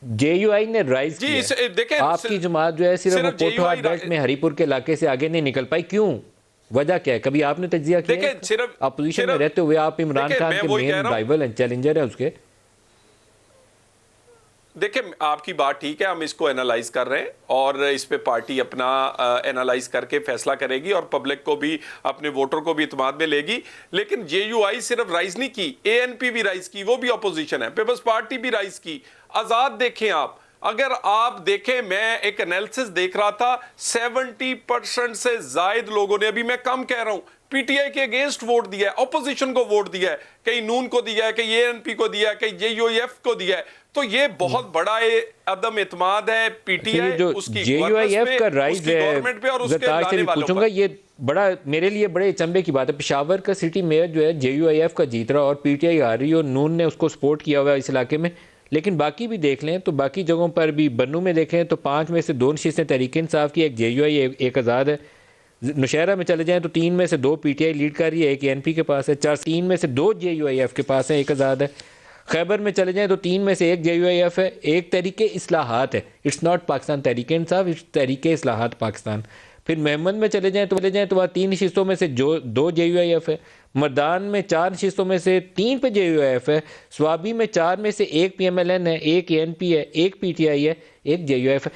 JUI ने rise जी किया, देखें, आपकी जमात जो है सिर्फ वो पोठोहाट बेल्ट में हरिपुर के इलाके से आगे नहीं निकल पाई, क्यों? वजह क्या है? कभी आपने तज्जिया किया है देखें इसका? सिर्फ अपोजिशन में सिर्फ रहते हुए आप इमरान देखें, खान मैं के वही कह मेन रहा हूं, राइवल हैं, चैलेंजर है उसके। देखिए आपकी बात ठीक है, हम इसको एनालाइज कर रहे हैं और इस पे पार्टी अपना एनालाइज करके फैसला करेगी और पब्लिक को भी, अपने वोटर को भी इत्मीनान में लेगी। लेकिन JUI सिर्फ राइज नहीं की, ANP भी राइज की, वो भी अपोजिशन है, पीपल्स पार्टी भी राइज की। आजाद देखें आप, अगर आप देखें, मैं एक एनालिसिस देख रहा था, 70% से जायद लोगों ने, अभी मैं कम कह रहा हूं, PTI के अगेंस्ट वोट दिया है, ऑपोजिशन को वोट दिया है, कहीं नून को दिया है, कहीं ANP को दिया है, कहीं JUIF को दिया है। तो ये बहुत बड़ा अदम इत्मीनान है PTI जो उसकी JUIF का राइज है, गवर्नमेंट पे और उसके ज़रताज से लाने भी वालों पूछूंगा, पर। ये बड़ा मेरे लिए बड़े चंबे की बात है। पेशावर का सिटी मेयर जो है JUIF का जीत रहा और PTI आ रही और नून ने उसको सपोर्ट किया हुआ है इस इलाके में। लेकिन बाकी भी देख लें तो बाकी जगहों पर भी, बन्नू में देखें तो 5 में से 2 नशीसें तहरीक इंसाफ की, एक JUI, एक आज़ाद है। नौशहरा में चले जाएं तो 3 में से 2 PTI लीड कर रही है, एक ANP के पास है। 3 में से 2 JUIF के पास है, एक आज़ाद है। खैबर में चले जाएं तो 3 में से 1 JUIF है, एक तहरीके इस्लाहात है। It's not Pakistan Tehreek Insaf, it's Tehreek-e Islahat Pakistan. फिर मेहमद में चले जाएं तो वहाँ 3 नशिस्तों में से जो 2 JUIF है। मर्दान में 4 नशिस्तों में से 3 पे JUIF है। स्वाबी में 4 में से 1 PMLN है, 1 ANP है, 1 PTI है, 1 JUIF है।